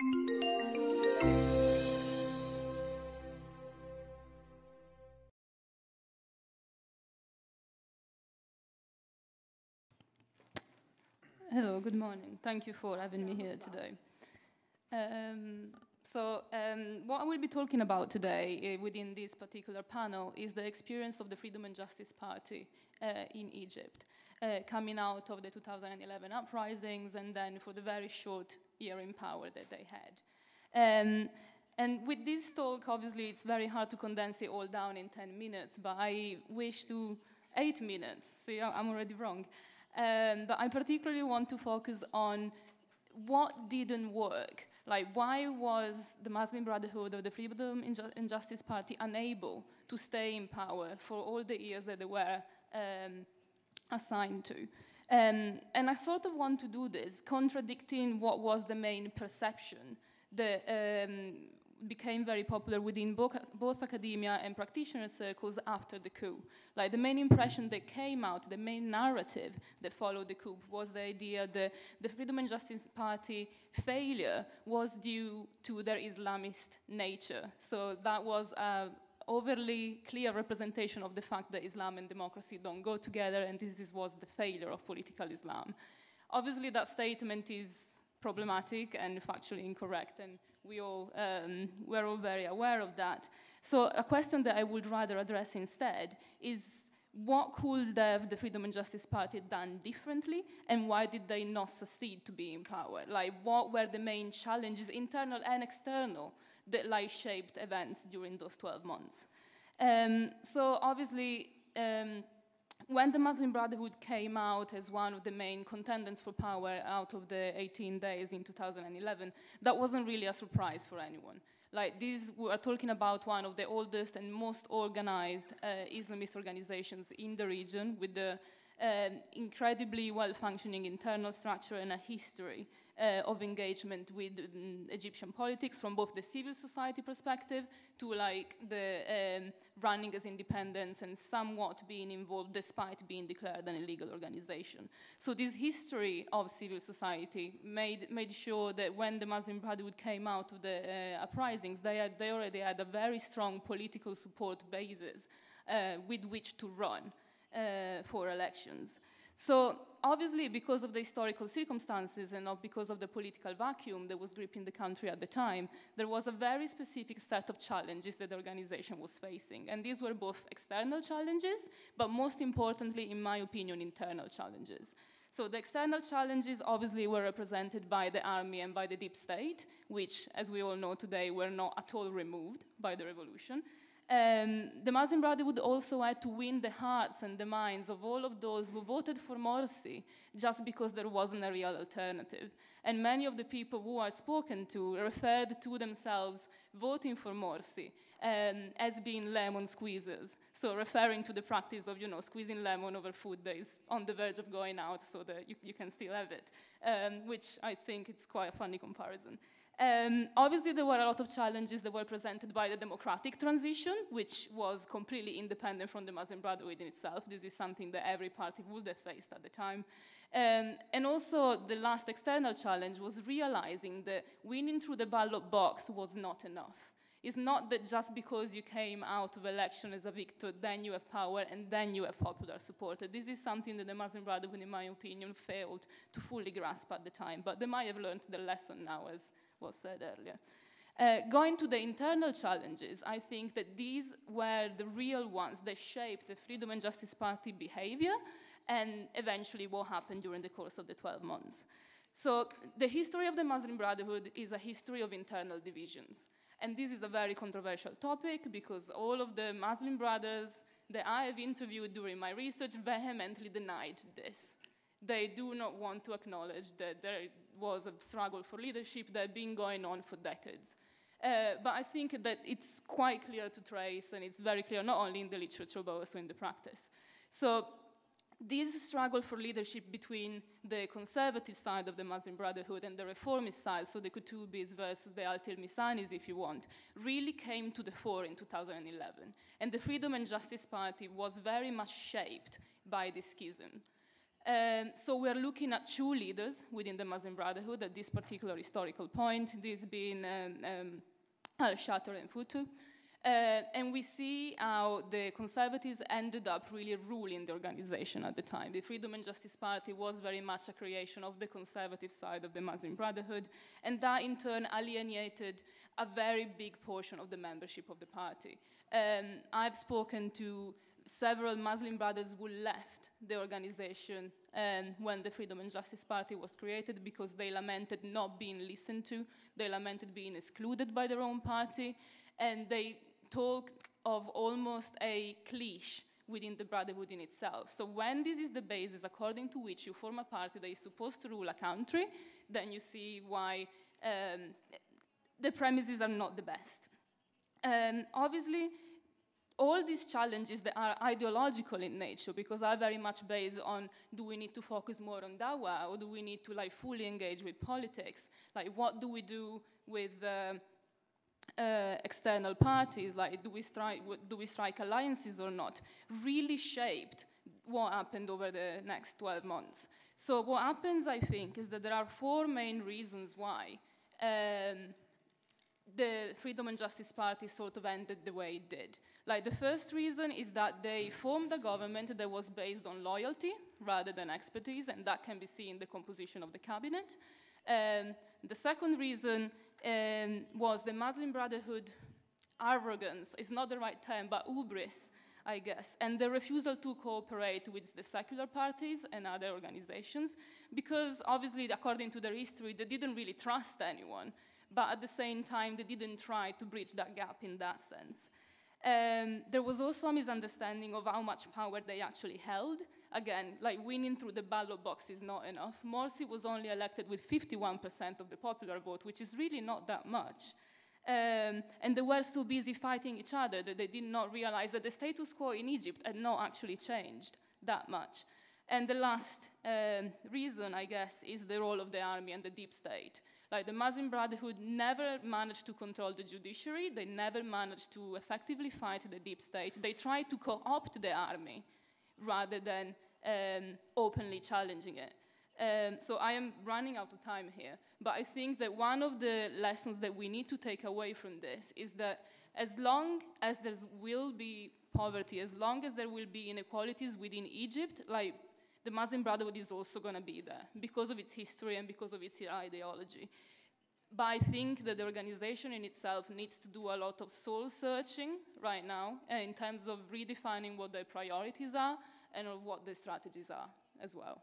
Hello, good morning. Thank you for having me here today. What I will be talking about today within this particular panel is the experience of the Freedom and Justice Party in Egypt, coming out of the 2011 uprisings and then for the very short year in power that they had. And with this talk, obviously, it's very hard to condense it all down in 10 minutes, but I wish to 8 minutes. See, I'm already wrong. But I particularly want to focus on what didn't work. Like, why was the Muslim Brotherhood or the Freedom and Justice Party unable to stay in power for all the years that they were assigned to? And I sort of want to do this, contradicting what was the main perception that became very popular within both academia and practitioner circles after the coup. Like, the main impression that came out, the main narrative that followed the coup was the idea that the Freedom and Justice Party failure was due to their Islamist nature. So that was an overly clear representation of the fact that Islam and democracy don't go together, and this was the failure of political Islam. Obviously, that statement is problematic and factually incorrect, and we're all very aware of that. So a question that I would rather address instead is, what could have the Freedom and Justice Party done differently, and why did they not succeed to be in power? Like, what were the main challenges, internal and external, that shaped events during those 12 months? So obviously, when the Muslim Brotherhood came out as one of the main contenders for power out of the 18 days in 2011, that wasn't really a surprise for anyone. Like, we are talking about one of the oldest and most organized Islamist organizations in the region, with the incredibly well-functioning internal structure and a history of engagement with Egyptian politics, from both the civil society perspective to the running as independents and somewhat being involved despite being declared an illegal organization. So this history of civil society made sure that when the Muslim Brotherhood came out of the uprisings, they already had a very strong political support basis with which to run for elections. So obviously, because of the historical circumstances and not because of the political vacuum that was gripping the country at the time, there was a very specific set of challenges that the organization was facing. And these were both external challenges, but most importantly, in my opinion, internal challenges. So the external challenges obviously were represented by the army and by the deep state, which, as we all know today, were not at all removed by the revolution. The Muslim Brotherhood also had to win the hearts and the minds of all of those who voted for Morsi just because there wasn't a real alternative. And many of the people who I've spoken to referred to themselves voting for Morsi as being lemon squeezers. So referring to the practice of, squeezing lemon over food that is on the verge of going out so that you can still have it, which I think it's quite a funny comparison. Obviously, there were a lot of challenges that were presented by the democratic transition, which was completely independent from the Muslim Brotherhood in itself. This is something that every party would have faced at the time. And also, the last external challenge was realizing that winning through the ballot box was not enough. It's not that just because you came out of election as a victor, then you have power and then you have popular support. This is something that the Muslim Brotherhood, in my opinion, failed to fully grasp at the time. But they might have learned the lesson now, as was said earlier. Going to the internal challenges, I think that these were the real ones that shaped the Freedom and Justice Party behavior and eventually what happened during the course of the 12 months. So the history of the Muslim Brotherhood is a history of internal divisions. And this is a very controversial topic because all of the Muslim brothers that I have interviewed during my research vehemently denied this. They do not want to acknowledge that there was a struggle for leadership that had been going on for decades. But I think that it's quite clear to trace, and it's very clear not only in the literature, but also in the practice. So this struggle for leadership between the conservative side of the Muslim Brotherhood and the reformist side, so the Kutubis versus the Al-Tilmisanis, if you want, really came to the fore in 2011. And the Freedom and Justice Party was very much shaped by this schism. So we're looking at two leaders within the Muslim Brotherhood at this particular historical point, this being Al-Sharq and Futu. And we see how the conservatives ended up really ruling the organization at the time. The Freedom and Justice Party was very much a creation of the conservative side of the Muslim Brotherhood, and that in turn alienated a very big portion of the membership of the party. I've spoken to several Muslim brothers who left the organization when the Freedom and Justice Party was created because they lamented not being listened to, they lamented being excluded by their own party, and they talk of almost a cliché within the Brotherhood in itself. So when this is the basis according to which you form a party that is supposed to rule a country, then you see why the premises are not the best. Obviously, all these challenges that are ideological in nature, because are very much based on, do we need to focus more on dawah, or do we need to like fully engage with politics? Like, what do we do with external parties, like do we strike alliances or not, really shaped what happened over the next 12 months. So what happens, I think, is that there are four main reasons why the Freedom and Justice Party sort of ended the way it did. Like, the first reason is that they formed a government that was based on loyalty rather than expertise, and that can be seen in the composition of the cabinet. The second reason was the Muslim Brotherhood arrogance, it's not the right term, but hubris, I guess, and the refusal to cooperate with the secular parties and other organizations, because obviously, according to their history, they didn't really trust anyone, but at the same time, they didn't try to bridge that gap in that sense. There was also a misunderstanding of how much power they actually held. Again, like winning through the ballot box is not enough. Morsi was only elected with 51% of the popular vote, which is really not that much. And they were so busy fighting each other that they did not realize that the status quo in Egypt had not actually changed that much. And the last reason, I guess, is the role of the army and the deep state. Like, the Muslim Brotherhood never managed to control the judiciary. They never managed to effectively fight the deep state. They tried to co-opt the army rather than openly challenging it. So I am running out of time here, but I think that one of the lessons that we need to take away from this is that as long as there will be poverty, as long as there will be inequalities within Egypt, like, the Muslim Brotherhood is also going to be there because of its history and because of its ideology. But I think that the organization in itself needs to do a lot of soul searching right now in terms of redefining what their priorities are and of what their strategies are as well.